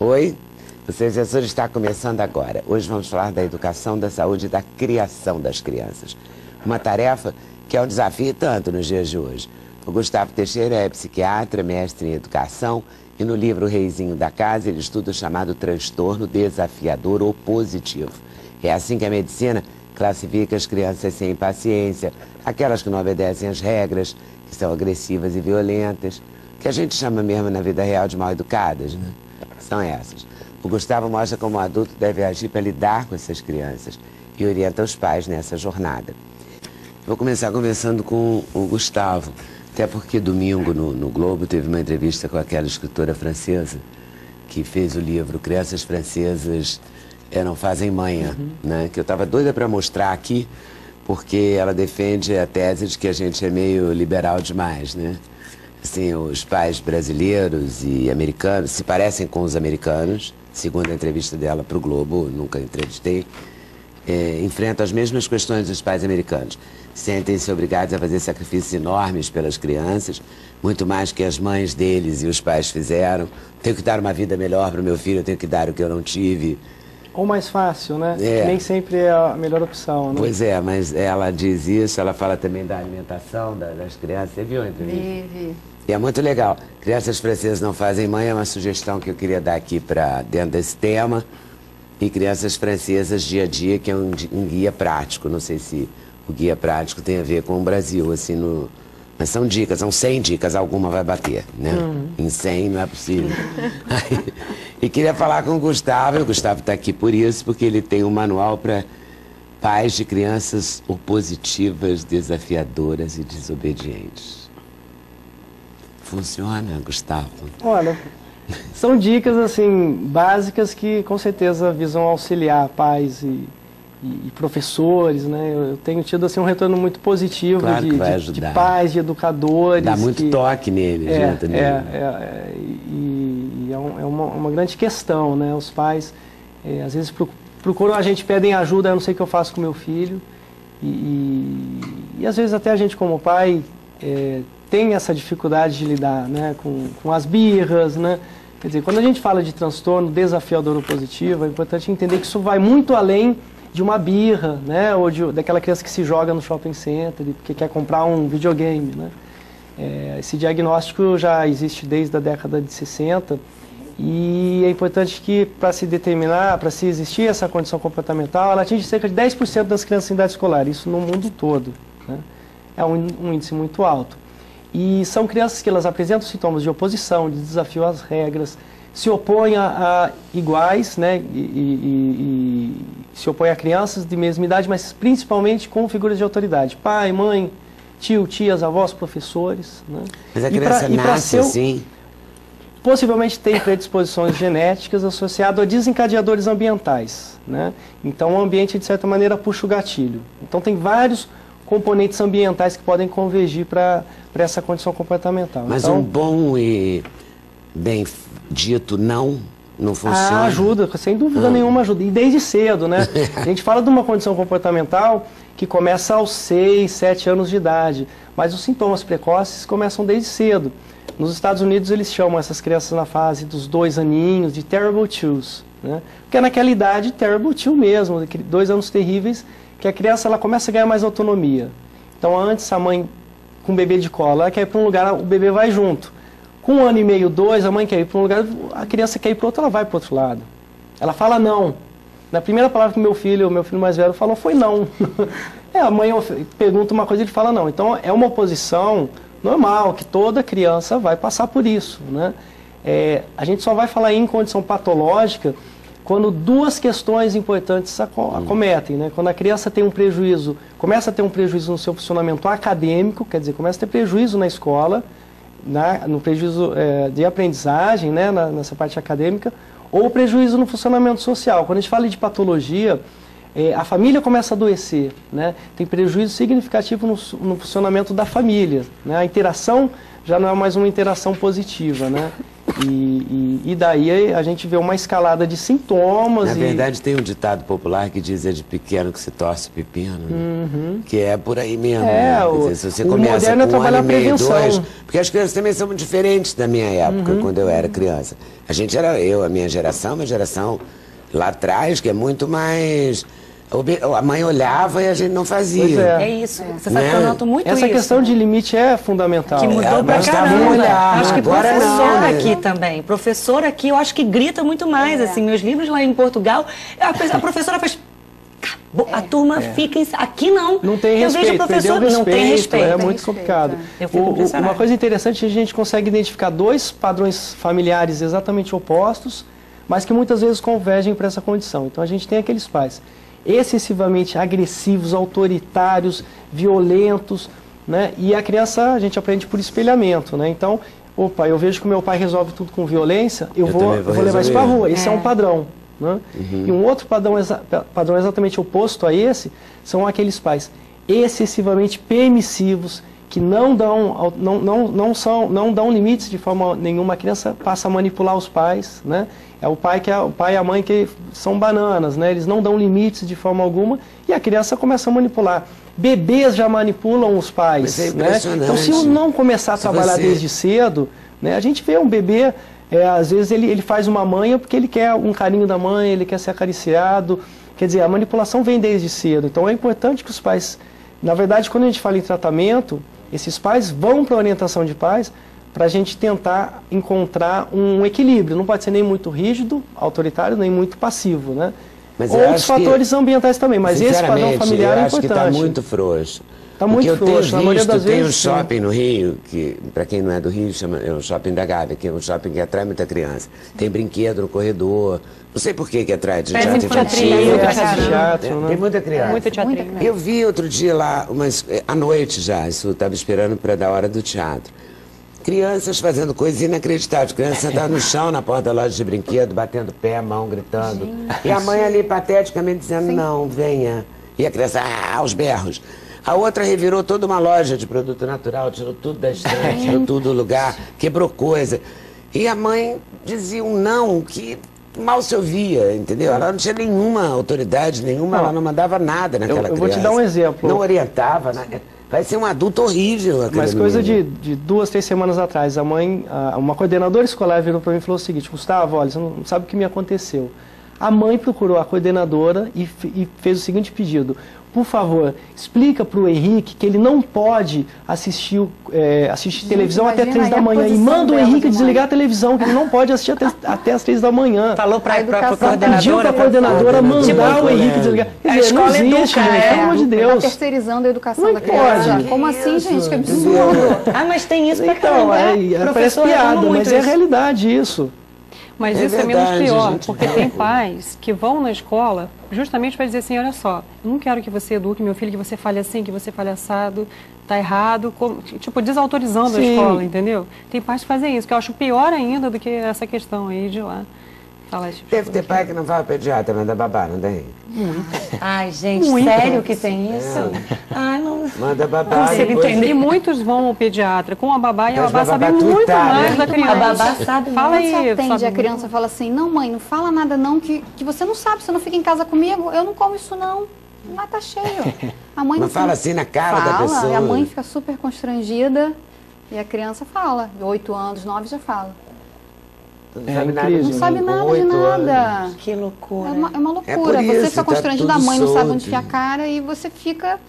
Oi, o Ciência Sura está começando agora. Hoje vamos falar da educação, da saúde e da criação das crianças. Uma tarefa que é um desafio tanto nos dias de hoje. O Gustavo Teixeira é psiquiatra, mestre em educação e no livro Reizinho da Casa ele estuda o chamado transtorno desafiador opositivo. É assim que a medicina classifica as crianças sem paciência, aquelas que não obedecem às regras, que são agressivas e violentas, que a gente chama mesmo na vida real de mal educadas, né? São essas. O Gustavo mostra como o adulto deve agir para lidar com essas crianças e orienta os pais nessa jornada. Vou começar conversando com o Gustavo, até porque domingo no Globo teve uma entrevista com aquela escritora francesa que fez o livro Crianças Francesas Não Fazem Manha, né? Que eu estava doida para mostrar aqui, porque ela defende a tese de que a gente é meio liberal demais, né? Assim, os pais brasileiros e americanos se parecem com os americanos, segundo a entrevista dela para o Globo, nunca entrevistei, enfrentam as mesmas questões dos pais americanos. Sentem-se obrigados a fazer sacrifícios enormes pelas crianças, muito mais que as mães deles e os pais fizeram. Tenho que dar uma vida melhor para o meu filho, eu tenho que dar o que eu não tive. Ou mais fácil, né? Nem sempre é a melhor opção, né? Pois é, mas ela diz isso, ela fala também da alimentação das crianças. Você viu a entrevista? Vi. E é muito legal. Crianças Francesas Não Fazem Manha é uma sugestão que eu queria dar aqui para dentro desse tema. E Crianças Francesas Dia a Dia, que é um guia prático. Não sei se o guia prático tem a ver com o Brasil, assim, mas são dicas, são 100 dicas, alguma vai bater, né? Em 100 não é possível. E queria falar com o Gustavo está aqui por isso, porque ele tem um manual para pais de crianças opositivas, desafiadoras e desobedientes. Funciona, Gustavo? Olha, são dicas assim básicas que com certeza visam auxiliar pais e professores, né? Eu tenho tido assim um retorno muito positivo de pais, de educadores. Dá muito toque neles, né? Também. E é uma grande questão, né? Os pais às vezes procuram a gente, pedem ajuda, eu não sei o que eu faço com meu filho. E às vezes até a gente como pai tem essa dificuldade de lidar, né, com as birras, né? Quer dizer, quando a gente fala de transtorno desafiador opositivo, é importante entender que isso vai muito além de uma birra, né, ou daquela criança que se joga no shopping center porque quer comprar um videogame, né? Esse diagnóstico já existe desde a década de 60 e é importante que para se determinar, para se existir essa condição comportamental, ela atinge cerca de 10% das crianças em idade escolar, isso no mundo todo, né? É um índice muito alto. E são crianças que elas apresentam sintomas de oposição, de desafio às regras, se opõem a iguais, né, e se opõem a crianças de mesma idade, mas principalmente com figuras de autoridade, pai, mãe, tio, tias, avós, professores, né? Mas a criança nasce assim? Possivelmente tem predisposições genéticas associadas a desencadeadores ambientais, né? Então o ambiente de certa maneira puxa o gatilho. Então tem vários componentes ambientais que podem convergir para essa condição comportamental. Mas então, um bom e bem dito não funciona? Ajuda, sem dúvida nenhuma ajuda. E desde cedo, né? A gente fala de uma condição comportamental que começa aos 6, 7 anos de idade, mas os sintomas precoces começam desde cedo. Nos Estados Unidos eles chamam essas crianças na fase dos 2 aninhos de terrible twos, né? Porque é naquela idade terrible two mesmo, 2 anos terríveis, que a criança ela começa a ganhar mais autonomia. Então antes a mãe com o bebê de colo, ela quer ir para um lugar, o bebê vai junto. Com 1 ano e meio, 2, a mãe quer ir para um lugar, a criança quer ir para o outro, ela vai para o outro lado. Ela fala não. Na primeira palavra que o meu filho mais velho falou foi não. A mãe pergunta uma coisa e ele fala não. Então é uma oposição normal, que toda criança vai passar por isso, né? A gente só vai falar em condição patológica quando 2 questões importantes acometem, né? Quando a criança tem um prejuízo, começa a ter um prejuízo no seu funcionamento acadêmico, quer dizer, começa a ter prejuízo na escola, no prejuízo de aprendizagem, né? Nessa parte acadêmica, ou prejuízo no funcionamento social. Quando a gente fala de patologia, a família começa a adoecer, né? Tem prejuízo significativo no funcionamento da família, né? A interação já não é mais uma interação positiva, né? E daí a gente vê uma escalada de sintomas. Na verdade, tem um ditado popular que diz: é de pequeno que se torce pepino, né? Que é por aí mesmo. Né? Quer dizer, se você começa com um ano e meio, 2, porque as crianças também são muito diferentes da minha época, quando eu era criança. A gente era, a minha geração, uma geração lá atrás, que é muito mais... A mãe olhava e a gente não fazia. Pois é. É isso. Você sabe que eu noto muito Essa isso. questão de limite é fundamental. Que mudou pra caramba. Olhar, acho que agora professor não, né? aqui também. Professor aqui, eu acho que grita muito mais. Assim, meus livros lá em Portugal, a professora faz... A turma fica... Aqui não. Não tem respeito. Eu vejo o professor, não tem respeito. É muito complicado. Uma coisa interessante é que a gente consegue identificar 2 padrões familiares exatamente opostos, mas que muitas vezes convergem para essa condição. Então a gente tem aqueles pais excessivamente agressivos, autoritários, violentos, né? E a criança, a gente aprende por espelhamento, né? Então, opa, eu vejo que o meu pai resolve tudo com violência, eu vou levar isso para a rua. Esse é um padrão, né? E um outro padrão exatamente oposto a esse são aqueles pais excessivamente permissivos, que não dão limites de forma nenhuma. A criança passa a manipular os pais, né? O pai e a mãe que são bananas, né? Eles não dão limites de forma alguma e a criança começa a manipular. Bebês já manipulam os pais, né? Então, se eu não começar a trabalhar desde cedo, né? A gente vê um bebê, às vezes ele faz uma manha porque ele quer um carinho da mãe, ele quer ser acariciado. Quer dizer, a manipulação vem desde cedo. Então, é importante que os pais... Na verdade, quando a gente fala em tratamento, esses pais vão para a orientação de pais para a gente tentar encontrar um equilíbrio. Não pode ser nem muito rígido, autoritário, nem muito passivo, né? Mas outros fatores ambientais também, mas esse padrão familiar é importante. Eu acho que está muito frouxo. Está muito frouxo, na maioria das vezes. Tem um shopping no Rio, que para quem não é do Rio, é o Shopping da Gávea, que é um shopping que atrai muita criança. Tem brinquedo no corredor. Não sei por que atrai teatro infantil. Tem muita criança. Muito teatrinho. Eu vi outro dia lá, à noite já, isso estava esperando para dar hora do teatro. Crianças fazendo coisas inacreditáveis. Crianças sentadas no chão, na porta da loja de brinquedo, batendo pé, mão, gritando. Gente. E a mãe ali pateticamente dizendo, não, venha. E a criança, aos berros. A outra revirou toda uma loja de produto natural, tirou tudo da estante, tirou tudo do lugar, quebrou coisa. E a mãe dizia um não que mal se ouvia, entendeu? Ela não tinha nenhuma autoridade, ela não mandava nada naquela criança. Eu vou te dar um exemplo. Não orientava, né? Vai ser um adulto horrível. Mas coisa de 2, 3 semanas atrás, uma coordenadora escolar virou para mim e falou o seguinte: Gustavo, olha, você não sabe o que me aconteceu. A mãe procurou a coordenadora e fez o seguinte pedido: por favor, explica para o Henrique que ele não pode assistir televisão até 3 da manhã. E manda o Henrique desligar a televisão, que ele não pode assistir até as 3 da manhã. Falou para a coordenadora. Pediu para a coordenadora mandar o Henrique desligar. A escola educa, pelo amor de Deus. Está terceirizando a educação não da criança. Pode. Como assim, gente? Que absurdo. Mas tem isso para caramba. Parece piada, mas é realidade isso. Mas isso é menos pior, porque tem pais que vão na escola justamente para dizer assim, olha só, eu não quero que você eduque meu filho, que você fale assim, que você fale assado, tá errado, tipo, desautorizando a escola, entendeu? Tem pais que fazem isso, que eu acho pior ainda do que essa questão aí de lá. Deve ter pai que não vai ao pediatra, manda babá, não tem? Muito. Ai, gente, sério que tem isso? Ai, não... Manda babá. E muitos vão ao pediatra com a babá e a babá sabe muito mais da criança. A babá sabe. Fala aí. Você atende a criança e fala assim, não mãe, não fala nada não, que você não sabe, você não fica em casa comigo, eu não como isso não. Lá tá cheio. A mãe não fala assim na cara da pessoa. E a mãe fica super constrangida e a criança fala. 8 anos, 9 já fala. Não sabe nada de nada. Que loucura. É uma loucura. Você fica constrangido, a mãe não sabe onde enfiar a cara e você fica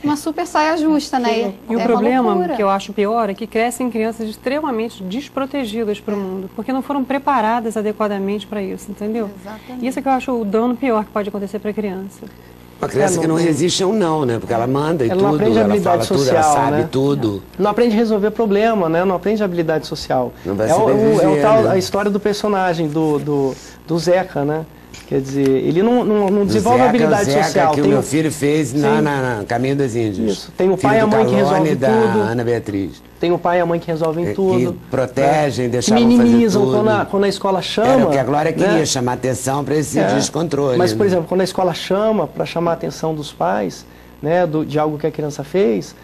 uma super saia justa, né? E o problema que eu acho pior é que crescem crianças extremamente desprotegidas para o mundo, porque não foram preparadas adequadamente para isso, entendeu? Exatamente. Isso é que eu acho o dano pior que pode acontecer para a criança. Uma criança que não resiste a um não, né? Porque ela manda ela tudo, não aprende ela fala social, tudo, ela sabe né? tudo. Não aprende a resolver problema, né? Não aprende habilidade social. Não vai sobreviver, né? A história do personagem, do Zeca, né? Quer dizer, ele não desenvolve habilidade social. Que o meu filho fez na Caminho das Índias. Isso. Tem o pai e a mãe que resolvem da tudo. Ana Beatriz. Tem o pai e a mãe que resolvem tudo. Que protegem, deixam fazer tudo. Que minimizam fazer quando a escola chama. Era o que a Glória queria, chamar atenção para esse descontrole. Mas, por exemplo, quando a escola chama para chamar a atenção dos pais, né, de algo que a criança fez,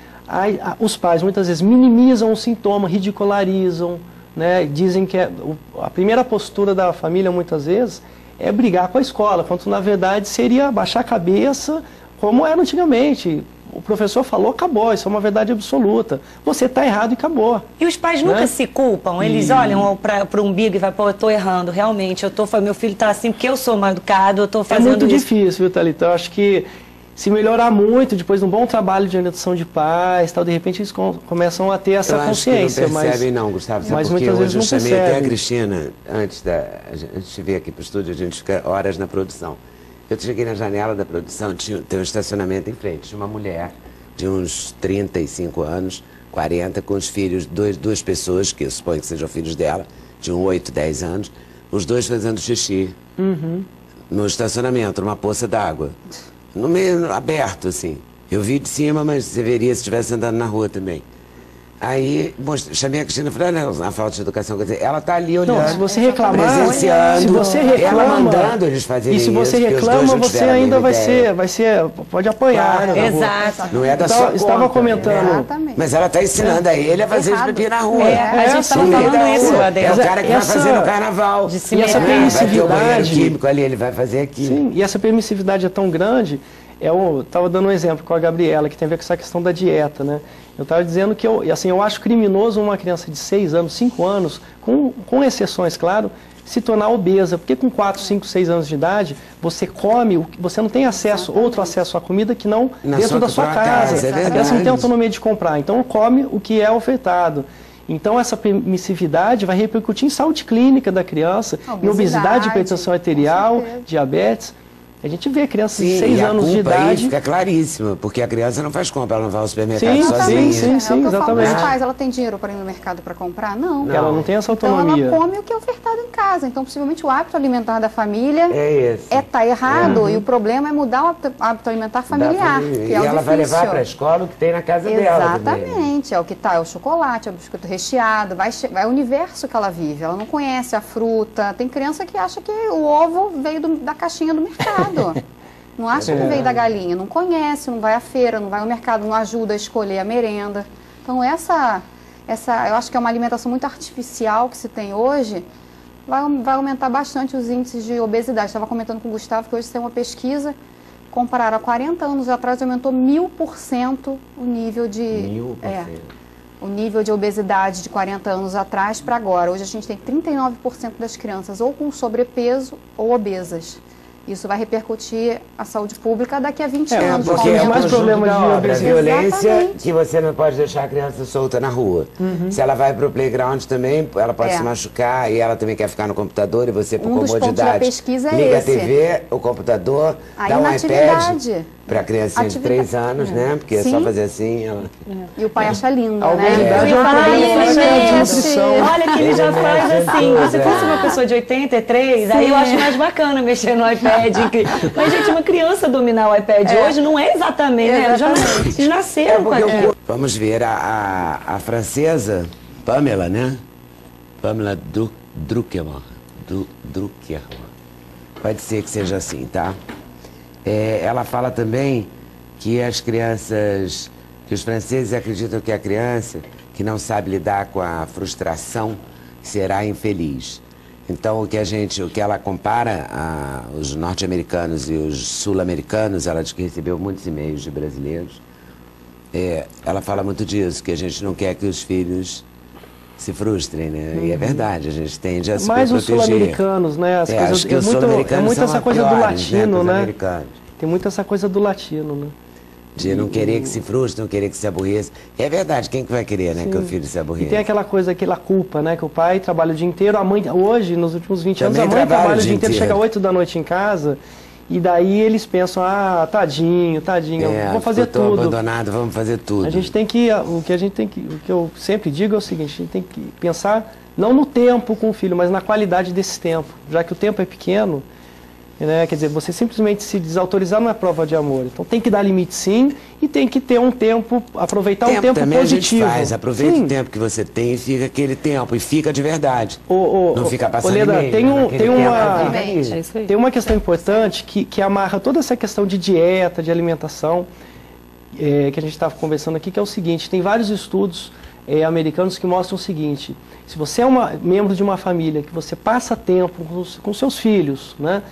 os pais muitas vezes minimizam o sintoma, ridicularizam, né? Dizem que a primeira postura da família, muitas vezes, é brigar com a escola, quando na verdade seria baixar a cabeça, como era antigamente. O professor falou, acabou, isso é uma verdade absoluta. Você está errado e acabou. E os pais nunca se culpam? Eles olham para o umbigo e vai, pô, eu estou errando, realmente, meu filho está assim porque eu sou mal educado, eu estou fazendo isso. É muito difícil, viu, Thalita? Eu acho que se melhorar muito, depois de um bom trabalho de orientação de pais, tal, de repente eles começam a ter essa consciência. Eu acho que não percebem não, Gustavo, sabe mas porque muitas vezes hoje eu não chamei percebem. até a Cristina, antes de vir aqui para o estúdio, a gente fica horas na produção. Eu cheguei na janela da produção, tem um estacionamento em frente, tinha uma mulher de uns 35 anos, 40, com os filhos, duas pessoas, que eu suponho que sejam filhos dela, de 8, 10 anos, os dois fazendo xixi no estacionamento, numa poça d'água, no meio aberto, assim. Eu vi de cima, mas você veria se estivesse andando na rua também. Aí, chamei a Cristina e falei, olha, a falta de educação, quer dizer, ela está ali olhando, não, se você reclamar, presenciando, se você reclama, ela mandando eles fazerem isso. E se você reclama, você ainda vai ser, pode apanhar. Claro, exato. Não é da então, sua estava conta, comentando. Né? Mas ela está ensinando a ele a fazer pipi na rua. A gente estava falando isso, é o cara que vai fazer no carnaval. E essa permissividade, químico ali, ele vai fazer aqui. Sim, e essa permissividade é tão grande. Eu estava dando um exemplo com a Gabriela, que tem a ver com essa questão da dieta, né? Eu estava dizendo que eu acho criminoso uma criança de 6 anos, 5 anos, com exceções, claro, se tornar obesa. Porque com 4, 5, 6 anos de idade, você come, você não tem acesso, outro acesso à comida que não dentro da sua casa. A criança não tem autonomia de comprar, então come o que é ofertado. Então essa permissividade vai repercutir em saúde clínica da criança, em obesidade, hipertensão arterial, diabetes. A gente vê crianças de 6 anos de idade. Aí fica claríssimo, porque a criança não faz compra, ela não vai ao supermercado sozinha. Sim, exatamente. Os pais, ela tem dinheiro para ir no mercado para comprar? Não. Ela não tem essa autonomia. Então ela come o que é ofertado em casa. Então, possivelmente, o hábito alimentar da família tá errado. E o problema é mudar o hábito alimentar familiar. Que é e ela vai levar para a escola o que tem na casa dela. Exatamente. É o que está, é o chocolate, é o biscoito recheado, é o universo que ela vive. Ela não conhece a fruta. Tem criança que acha que o ovo veio da caixinha do mercado. Não acha que veio da galinha, não conhece, não vai à feira, não vai ao mercado, não ajuda a escolher a merenda. Então eu acho que é uma alimentação muito artificial que se tem hoje, vai aumentar bastante os índices de obesidade. Estava comentando com o Gustavo que hoje tem uma pesquisa, compararam a 40 anos atrás, aumentou 1000% o nível de... 1000%? O nível de obesidade de 40 anos atrás para agora. Hoje a gente tem 39% das crianças ou com sobrepeso ou obesas. Isso vai repercutir a saúde pública daqui a 20 anos. Porque é mais problema de obesidade. Violência que você não pode deixar a criança solta na rua. Se ela vai para o playground também, ela pode se machucar e ela também quer ficar no computador e você, por comodidade, liga a TV, o computador, dá um iPad para a criancinha de 3 anos, né? Porque é só fazer assim. E o pai acha lindo, né? Obesidade é um problema. Olha que ele já faz assim. Se fosse uma pessoa de 83, aí eu acho mais bacana mexer no iPad. Mas, gente, uma criança dominar o iPad hoje não é exatamente, né? Eles nasceram com aquilo. Vamos ver a francesa, Pamela, né? Pamela Druckermann. Pode ser que seja assim, tá? Ela fala também que as crianças, que os franceses acreditam que a criança que não sabe lidar com a frustração será infeliz. Então, o que ela compara os norte-americanos e os sul-americanos, ela diz que recebeu muitos e-mails de brasileiros, ela fala muito disso, que a gente não quer que os filhos se frustrem, né? E é verdade, a gente tende a se proteger. Mais os sul-americanos, né? Acho que os sul-americanos muito essa coisa piores, do latino, né? Tem muito essa coisa do latino, né? De não querer que se frustre, não querer que se aborreça. É verdade, quem que vai querer, né, que o filho se aborreça? E tem aquela coisa, aquela culpa, né, que o pai trabalha o dia inteiro, a mãe, hoje, nos últimos 20 anos, também a mãe trabalha o dia inteiro, chega às 8 da noite em casa, e daí eles pensam, tadinho, vou fazer tudo. Abandonado, vamos fazer tudo. A gente tem que, o que eu sempre digo é o seguinte, a gente tem que pensar, não no tempo com o filho, mas na qualidade desse tempo, já que o tempo é pequeno, né? Quer dizer, você simplesmente se desautorizar não é prova de amor. Então tem que dar limite sim e tem que ter um tempo, aproveitar um tempo também positivo. A gente faz, aproveita o tempo que você tem e fica aquele tempo, e fica de verdade. Não fica passando Leda, e-mail. Tem uma questão importante que amarra toda essa questão de dieta, de alimentação, que a gente estava conversando aqui, que é o seguinte, tem vários estudos americanos que mostram o seguinte: se você é membro de uma família que você passa tempo com seus filhos, né,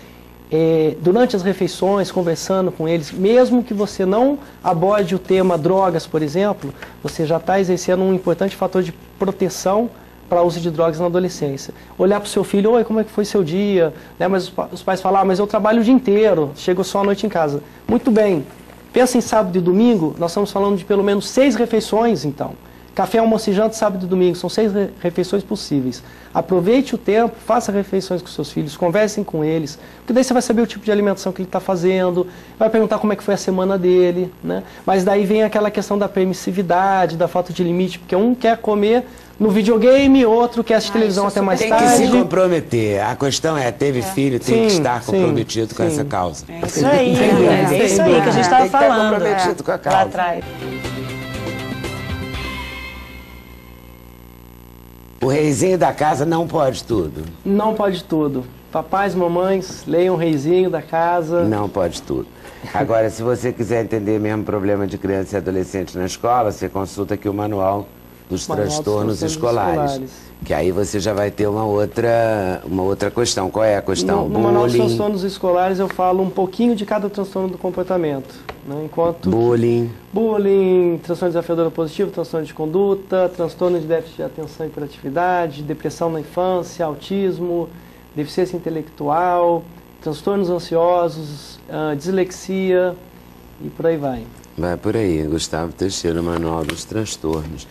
durante as refeições, conversando com eles, mesmo que você não aborde o tema drogas, por exemplo, você já está exercendo um importante fator de proteção para o uso de drogas na adolescência. Olhar para o seu filho: oi, como é que foi seu dia? Né? Mas os pais falam: mas eu trabalho o dia inteiro, chego só à noite em casa. Muito bem. Pensa em sábado e domingo, nós estamos falando de pelo menos 6 refeições, então. Café, almoço e janta, sábado e domingo, são 6 refeições possíveis. Aproveite o tempo, faça refeições com seus filhos, conversem com eles, porque daí você vai saber o tipo de alimentação que ele está fazendo, vai perguntar como é que foi a semana dele, né? Mas daí vem aquela questão da permissividade, da falta de limite, porque um quer comer no videogame, outro quer assistir televisão até mais tarde. Tem que se comprometer. A questão é, teve filho, tem que estar comprometido com essa causa. É isso aí, é isso aí que a gente estava falando. Tem que estar comprometido com a causa. Lá atrás. O reizinho da casa não pode tudo. Não pode tudo. Papais, mamães, leiam o reizinho da casa. Não pode tudo. Agora, se você quiser entender mesmo problema de criança e adolescente na escola, você consulta aqui o Manual dos Transtornos Escolares. Que aí você já vai ter uma outra questão. Qual é a questão? No Manual dos Transtornos Escolares eu falo um pouquinho de cada transtorno do comportamento. Né? Enquanto bullying, transtorno desafiador positivo, transtorno de conduta, transtorno de déficit de atenção e hiperatividade, depressão na infância, autismo, deficiência intelectual, transtornos ansiosos, dislexia e por aí vai. Vai por aí, Gustavo Teixeira, Manual dos Transtornos.